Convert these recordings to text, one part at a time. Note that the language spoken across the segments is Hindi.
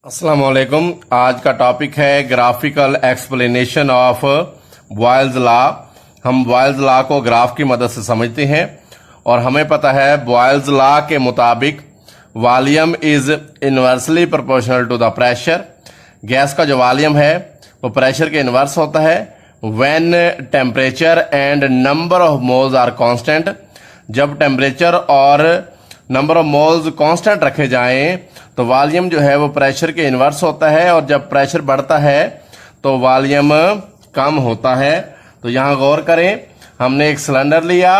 अस्सलाम वालेकुम। आज का टॉपिक है graphical explanation of Boyle's law. हम बॉयल्स लॉ को ग्राफ की मदद से समझते हैं और हमें पता है बॉयल्स लॉ के मुताबिक volume is inversely proportional to the pressure. Gas का जो वॉल्यूम है वो प्रेशर के इन्वर्स होता है when temperature and number of moles are constant. जब टेम्परेचर और नंबर ऑफ मोल्स कांस्टेंट रखे जाएं तो वॉल्यूम जो है वो प्रेशर के इन्वर्स होता है, और जब प्रेशर बढ़ता है तो वॉल्यूम कम होता है। तो यहाँ गौर करें, हमने एक सिलेंडर लिया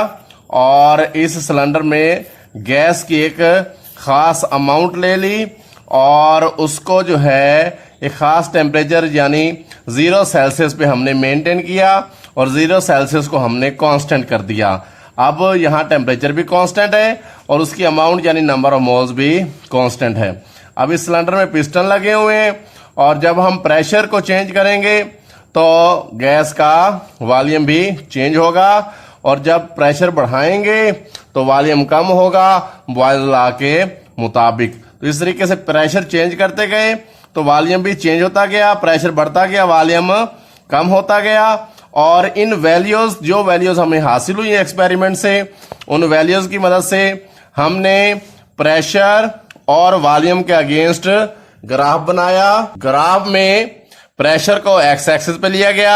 और इस सिलेंडर में गैस की एक खास अमाउंट ले ली और उसको जो है एक खास टेम्परेचर यानी 0 सेल्सियस पे हमने मेंटेन किया और 0 सेल्सियस को हमने कांस्टेंट कर दिया। अब यहाँ टेम्परेचर भी कांस्टेंट है और उसकी अमाउंट यानी नंबर ऑफ मोल्स भी कांस्टेंट है। अब इस सिलेंडर में पिस्टन लगे हुए हैं और जब हम प्रेशर को चेंज करेंगे तो गैस का वॉल्यूम भी चेंज होगा, और जब प्रेशर बढ़ाएंगे तो वॉल्यूम कम होगा बॉयल्स लॉ के मुताबिक। तो इस तरीके से प्रेशर चेंज करते गए तो वॉल्यूम भी चेंज होता गया, प्रेशर बढ़ता गया, वॉल्यूम कम होता गया। और इन वैल्यूज, जो वैल्यूज हमें हासिल हुई एक्सपेरिमेंट से, उन वैल्यूज की मदद से हमने प्रेशर और वॉल्यूम के अगेंस्ट ग्राफ बनाया। ग्राफ में प्रेशर को एक्स एक्सिस पे लिया गया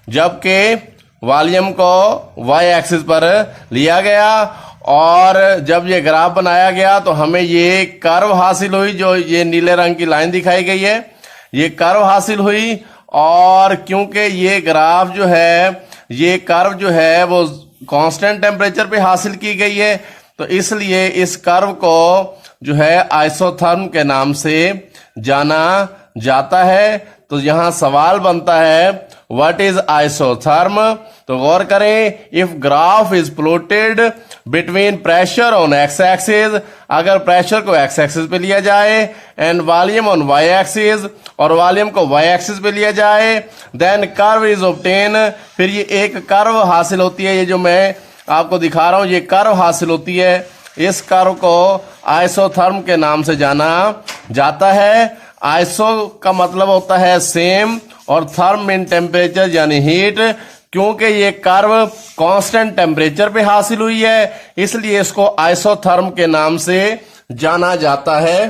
जबकि वॉल्यूम को वाई एक्सिस पर लिया गया, और जब ये ग्राफ बनाया गया तो हमें ये कर्व हासिल हुई, जो ये नीले रंग की लाइन दिखाई गई है, ये कर्व हासिल हुई। और क्योंकि ये ग्राफ जो है, ये कर्व जो है वो कांस्टेंट टेम्परेचर पे हासिल की गई है, तो इसलिए इस कर्व को जो है आइसोथर्म के नाम से जाना जाता है। तो यहां सवाल बनता है व्हाट इज आइसोथर्म। तो गौर करें, if graph is plotted between pressure on X axis, अगर प्रेशर को एक्स एक्सिस पे लिया जाए and volume on Y axis, और वॉल्यूम को वाई एक्सिस पे लिया जाए, देन कर्व इज ऑब्टेन, फिर ये एक कर्व हासिल होती है। ये जो मैं आपको दिखा रहा हूं ये कर्व हासिल होती है। इस कर्व को आइसोथर्म के नाम से जाना जाता है। आइसो का मतलब होता है सेम और थर्म इन टेम्परेचर यानी हीट। क्योंकि ये कर्व कांस्टेंट टेम्परेचर पे हासिल हुई है इसलिए इसको आइसोथर्म के नाम से जाना जाता है।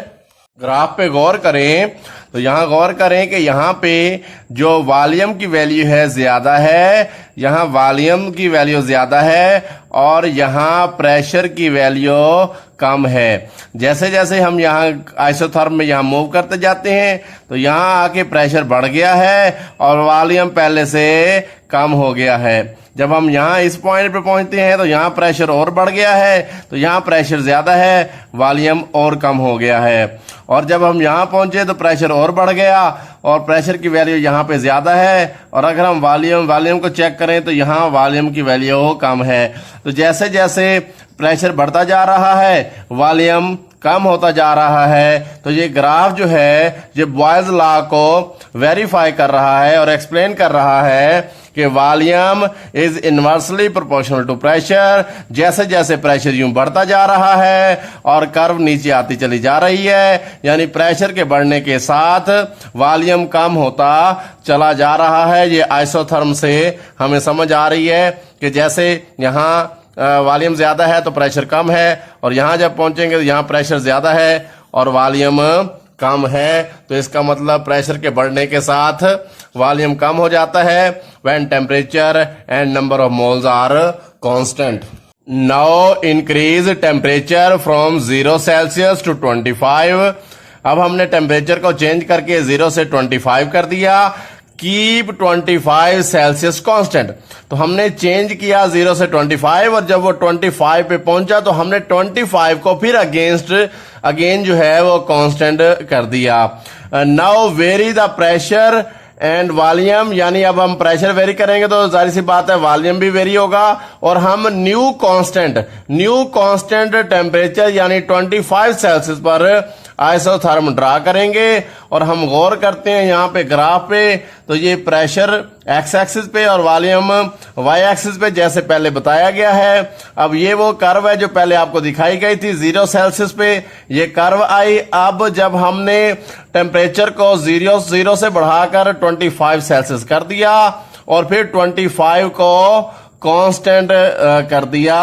ग्राफ पे गौर करें तो यहाँ गौर करें कि यहाँ पे जो वॉल्यूम की वैल्यू है ज्यादा है, यहाँ वॉल्यूम की वैल्यू ज्यादा है और यहाँ प्रेशर की वैल्यू कम है। जैसे जैसे हम यहाँ आइसोथर्म में यहाँ मूव करते जाते हैं तो यहाँ आके प्रेशर बढ़ गया है और वॉल्यूम पहले से कम हो गया है। जब हम यहाँ इस पॉइंट पे पहुंचते हैं तो यहाँ प्रेशर और बढ़ गया है, तो यहाँ प्रेशर ज्यादा है, वॉल्यूम और कम हो गया है। और जब हम यहाँ पहुंचे तो प्रेशर और बढ़ गया और प्रेशर की वैल्यू यहाँ पे ज्यादा है, और अगर हम वॉल्यूम को चेक करें तो यहाँ वॉल्यूम की वैल्यू कम है। तो जैसे जैसे प्रेशर बढ़ता जा रहा है वॉल्यूम कम होता जा रहा है। तो ये ग्राफ जो है ये बॉयल्स लॉ को वेरीफाई कर रहा है और एक्सप्लेन कर रहा है कि volume is inversely proportional to pressure. जैसे जैसे प्रेशर यूं बढ़ता जा रहा है और कर्व नीचे आती चली जा रही है, यानी प्रेशर के बढ़ने के साथ वॉल्यूम कम होता चला जा रहा है। ये आइसोथर्म से हमें समझ आ रही है कि जैसे यहाँ वॉल्यूम ज्यादा है तो प्रेशर कम है, और यहाँ जब पहुंचेंगे तो यहाँ प्रेशर ज्यादा है और वॉल्यूम कम है। तो इसका मतलब प्रेशर के बढ़ने के साथ वॉल्यूम कम हो जाता है when temperature and number of moles are constant. Now increase temperature from 0 Celsius to 25। अब हमने टेम्परेचर को चेंज करके 0 से 25 कर दिया। Keep 25 Celsius constant. तो हमने चेंज किया 0 से 25 और जब वो 25 पे पहुंचा तो हमने 25 को फिर अगेन जो है वो कांस्टेंट कर दिया। Now very the pressure and volume, यानी अब हम प्रेशर वेरी करेंगे तो जाहिर सी बात है वॉल्यूम भी वेरी होगा, और हम न्यू कांस्टेंट टेम्परेचर यानी 25 सेल्सियस पर आइसोथर्म ड्रा करेंगे और हम गौर करते हैं यहाँ पे ग्राफ पे, तो ये प्रेशर एक्स एक्सिस पे और वॉल्यूम वाई एक्सिस पे जैसे पहले बताया गया है। अब ये वो कर्व है जो पहले आपको दिखाई गई थी 0 सेल्सियस पे ये कर्व आई। अब जब हमने टेम्परेचर को 0 से बढ़ाकर 25 सेल्सियस कर दिया और फिर 25 को कांस्टेंट कर दिया,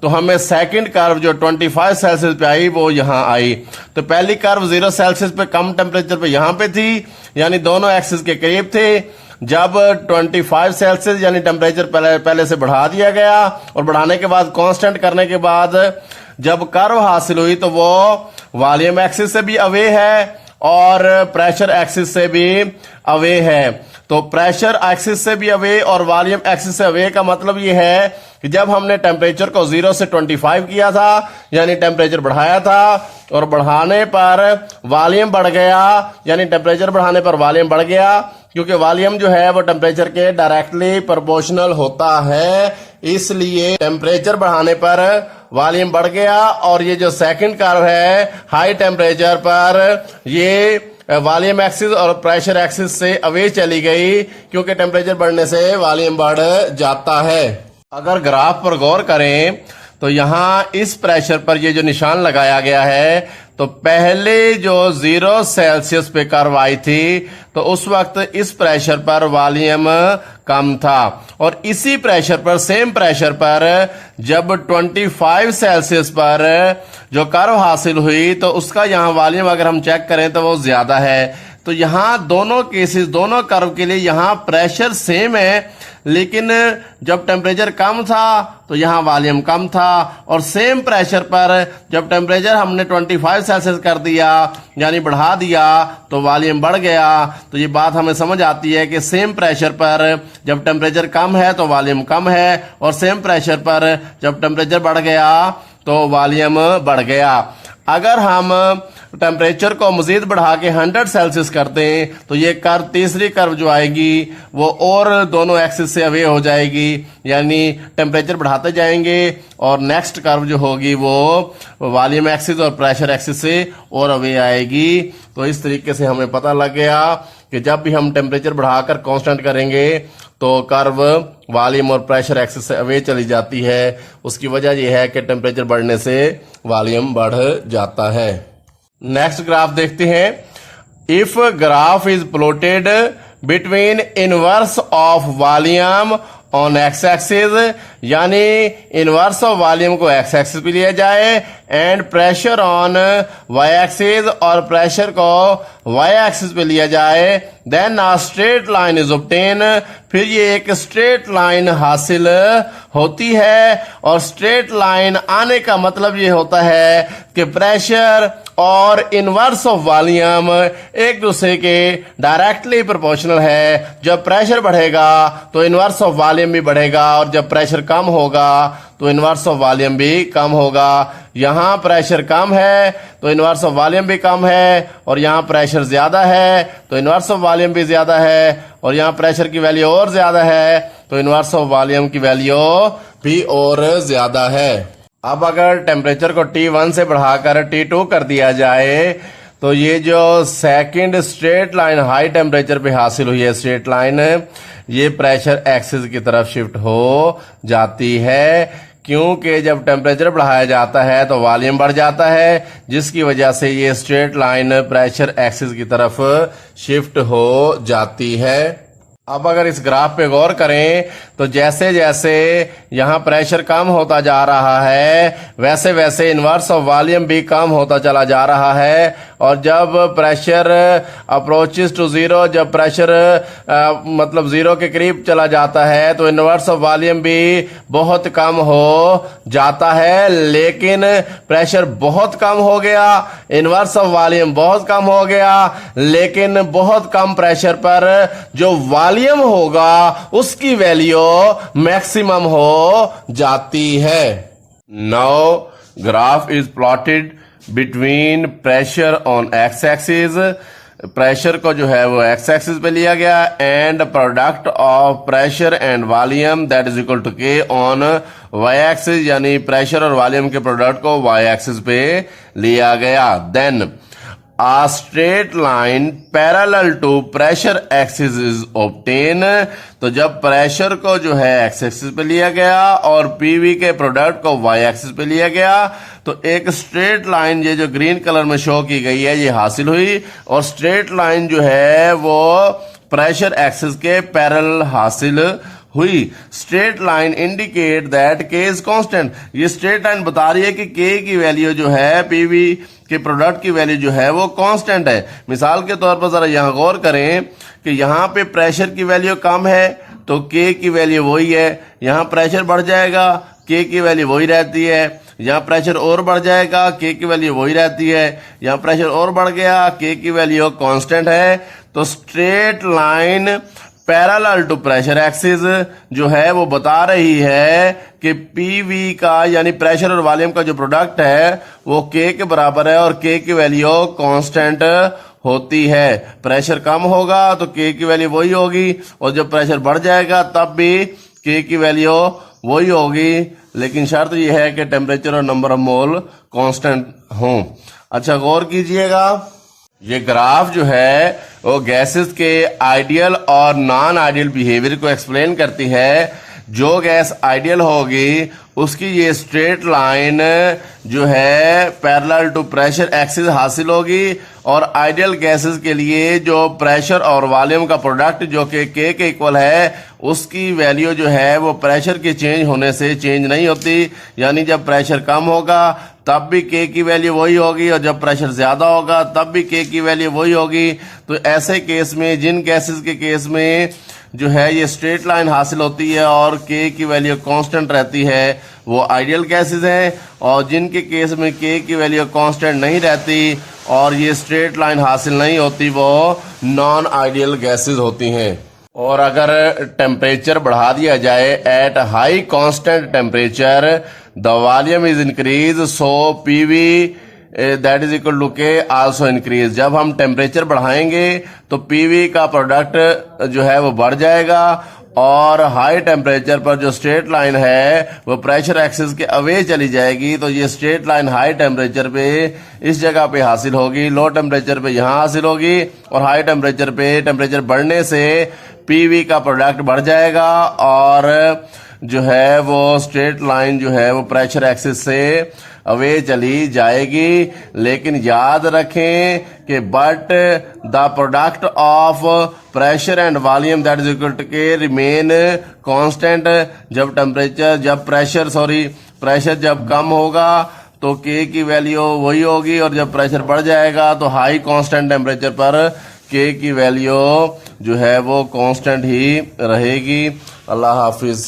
तो हमें सेकंड कर्व जो 25 सेल्सियस पे आई वो यहां आई। तो पहली कर्व 0 सेल्सियस पे कम टेम्परेचर पे यहां पे थी, यानी दोनों एक्सिस के करीब थे। जब 25 सेल्सियस यानी टेम्परेचर पहले से बढ़ा दिया गया और बढ़ाने के बाद कांस्टेंट करने के बाद जब कर्व हासिल हुई तो वो वॉल्यूम एक्सिस से भी अवे है और प्रेशर एक्सिस से भी अवे है। तो प्रेशर एक्सिस से भी अवे और वॉल्यूम एक्सिस से अवे का मतलब ये है कि जब हमने टेम्परेचर को 0 से 25 किया था यानी टेम्परेचर बढ़ाया था और बढ़ाने पर वॉल्यूम बढ़ गया, यानी टेम्परेचर बढ़ाने पर वॉल्यूम बढ़ गया, क्योंकि वॉल्यूम जो है वो टेम्परेचर के डायरेक्टली प्रोपोर्शनल होता है, इसलिए टेम्परेचर बढ़ाने पर वॉल्यूम बढ़ गया। और ये जो सेकंड कर्व है हाई टेम्परेचर पर ये वॉल्यूम एक्सिस और प्रेशर एक्सिस से अवे चली गई, क्योंकि टेम्परेचर बढ़ने से वॉल्यूम बढ़ जाता है। अगर ग्राफ पर गौर करें तो यहां इस प्रेशर पर ये जो निशान लगाया गया है, तो पहले जो 0 सेल्सियस पे कर्व आई थी तो उस वक्त इस प्रेशर पर वॉल्यूम कम था, और इसी प्रेशर पर सेम प्रेशर पर जब 25 सेल्सियस पर जो कर्व हासिल हुई तो उसका यहां वॉल्यूम अगर हम चेक करें तो वो ज्यादा है। तो यहां दोनों केसेस दोनों कर्व के लिए यहां प्रेशर सेम है, लेकिन जब टेम्परेचर कम था तो यहां वॉल्यूम कम था, और सेम प्रेशर पर जब टेम्परेचर हमने 25 सेल्सियस कर दिया यानी बढ़ा दिया तो वॉल्यूम बढ़ गया। तो ये बात हमें समझ आती है कि सेम प्रेशर पर जब टेम्परेचर कम है तो वॉल्यूम कम है, और सेम प्रेशर पर जब टेम्परेचर बढ़ गया तो वॉल्यूम बढ़ गया। अगर हम टेम्परेचर को मजीद बढ़ा के 100 सेल्सियस कर दें तो ये कर्व तीसरी कर्व जो आएगी वो और दोनों एक्सिस से अवे हो जाएगी, यानी टेम्परेचर बढ़ाते जाएंगे और नेक्स्ट कर्व जो होगी वो वॉल्यूम एक्सिस और प्रेशर एक्सिस से और अवे आएगी। तो इस तरीके से हमें पता लग गया कि जब भी हम टेम्परेचर बढ़ाकर कांस्टेंट करेंगे तो कर्व वॉल्यूम और प्रेशर एक्सिस से अवे चली जाती है। उसकी वजह यह है कि टेम्परेचर बढ़ने से वॉल्यूम बढ़ जाता है। नेक्स्ट ग्राफ देखते हैं। If graph is plotted between inverse of volume on X axis, यानी इनवर्स ऑफ वॉल्यूम को एक्स एक्सिस पे लिया जाए and pressure on Y axis और प्रेशर को वाई एक्सिस पे लिया जाए, then a straight line is obtain. फिर ये एक स्ट्रेट लाइन हासिल होती है, और स्ट्रेट लाइन आने का मतलब ये होता है कि प्रेशर और इनवर्स ऑफ वॉल्यूम एक दूसरे के डायरेक्टली प्रोपोर्शनल है। जब प्रेशर बढ़ेगा तो इनवर्स ऑफ वॉल्यूम भी बढ़ेगा, और जब प्रेशर कम होगा तो इनवर्स ऑफ वॉल्यूम भी कम होगा। यहां प्रेशर कम है तो इनवर्स ऑफ वॉल्यूम भी कम है, और यहां प्रेशर ज्यादा है तो इनवर्स ऑफ वॉल्यूम भी ज्यादा है, और यहां प्रेशर की वैल्यू और ज्यादा है तो इनवर्स ऑफ वॉल्यूम की वैल्यू भी और ज्यादा है। अब अगर टेम्परेचर को T1 से बढ़ाकर T2 कर दिया जाए तो ये जो second straight line high temperature पे हासिल हुई है स्ट्रेट लाइन, ये प्रेशर एक्सिस की तरफ शिफ्ट हो जाती है, क्योंकि जब टेम्परेचर बढ़ाया जाता है तो वॉल्यूम बढ़ जाता है, जिसकी वजह से ये स्ट्रेट लाइन प्रेशर एक्सिस की तरफ शिफ्ट हो जाती है। अब अगर इस ग्राफ पे गौर करें तो जैसे जैसे यहाँ प्रेशर कम होता जा रहा है वैसे वैसे इनवर्स ऑफ वॉल्यूम भी कम होता चला जा रहा है, और जब प्रेशर अप्रोचेस टू जीरो, जब प्रेशर मतलब जीरो के करीब चला जाता है तो इनवर्स ऑफ वॉल्यूम भी बहुत कम हो जाता है। लेकिन प्रेशर बहुत कम हो गया, इनवर्स ऑफ वॉल्यूम बहुत कम हो गया, लेकिन बहुत कम प्रेशर पर जो वॉल्यूम होगा उसकी वैल्यू मैक्सिमम हो जाती है। Now graph is plotted between pressure on X axis, pressure को जो है वो एक्स एक्सिस पे लिया गया, and product of pressure and volume that is equal to K on Y axis, यानी प्रेशर और वॉल्यूम के प्रोडक्ट को वाई एक्सिस पे लिया गया। Then a straight line parallel to pressure axis is obtained। तो जब प्रेशर को जो है एक्स एक्सिस पे लिया गया और पीवी के प्रोडक्ट को वाई एक्सिस पे लिया गया तो एक स्ट्रेट लाइन ये जो ग्रीन कलर में शो की गई है ये हासिल हुई और स्ट्रेट लाइन जो है वो प्रेशर एक्सिस के पैरेलल हासिल हुई। स्ट्रेट लाइन इंडिकेट दैट के इज कांस्टेंट। ये स्ट्रेट लाइन बता रही है कि के की वैल्यू जो है पीवी के प्रोडक्ट की वैल्यू जो है वो कांस्टेंट है। मिसाल के तौर पर जरा यहां गौर करें कि यहां पे प्रेशर की वैल्यू कम है तो के की वैल्यू वही है, यहां प्रेशर बढ़ जाएगा के की वैल्यू वही रहती है, यहां प्रेशर और बढ़ जाएगा के की वैल्यू वही रहती है, यहां प्रेशर और बढ़ गया के की वैल्यू कांस्टेंट है। तो straight line parallel to pressure axis जो है वो बता रही है कि पीवी का यानी प्रेशर और वॉल्यूम का जो प्रोडक्ट है वो के के बराबर है और के की वैल्यू कांस्टेंट होती है। प्रेशर कम होगा तो के की वैल्यू वही होगी और जब प्रेशर बढ़ जाएगा तब भी के की वैल्यू वही होगी, लेकिन शर्त यह है कि टेम्परेचर और नंबर ऑफ मोल कांस्टेंट हों। अच्छा गौर कीजिएगा, ये ग्राफ जो है वो गैसेस के आइडियल और नॉन आइडियल बिहेवियर को एक्सप्लेन करती है। जो गैस आइडियल होगी उसकी ये स्ट्रेट लाइन जो है पैरेलल टू प्रेशर एक्सिस हासिल होगी और आइडियल गैसेस के लिए जो प्रेशर और वॉल्यूम का प्रोडक्ट जो कि के इक्वल है उसकी वैल्यू जो है वो प्रेशर के चेंज होने से चेंज नहीं होती, यानी जब प्रेशर कम होगा तब भी के की वैल्यू वही होगी और जब प्रेशर ज्यादा होगा तब भी के की वैल्यू वही होगी। तो ऐसे केस में जिन गैसेस के केस में जो है ये स्ट्रेट लाइन हासिल होती है और के की वैल्यू कांस्टेंट रहती है वो आइडियल गैसेस हैं और जिनके केस में के की वैल्यू कांस्टेंट नहीं रहती और ये स्ट्रेट लाइन हासिल नहीं होती वो नॉन आइडियल गैसेस होती हैं। और अगर टेम्परेचर बढ़ा दिया जाए at high constant temperature the volume is increase so PV that is equal to K also increase. जब हम टेम्परेचर बढ़ाएंगे तो पीवी का प्रोडक्ट जो है वो बढ़ जाएगा और हाई टेम्परेचर पर जो स्ट्रेट लाइन है वो प्रेशर एक्सिस के अवे चली जाएगी। तो ये स्ट्रेट लाइन हाई टेम्परेचर पे इस जगह पे हासिल होगी, लो टेम्परेचर पे यहाँ हासिल होगी और हाई टेम्परेचर पे टेम्परेचर बढ़ने से पीवी का प्रोडक्ट बढ़ जाएगा और जो है वो स्ट्रेट लाइन जो है वो प्रेशर एक्सिस से अवे चली जाएगी। लेकिन याद रखें कि but the product of pressure and volume that is equal to K remain constant. जब प्रेशर जब कम होगा तो के की वैल्यू वही होगी और जब प्रेशर बढ़ जाएगा तो हाई कांस्टेंट टेम्परेचर पर के की वैल्यू जो है वो कांस्टेंट ही रहेगी। अल्लाह हाफिज।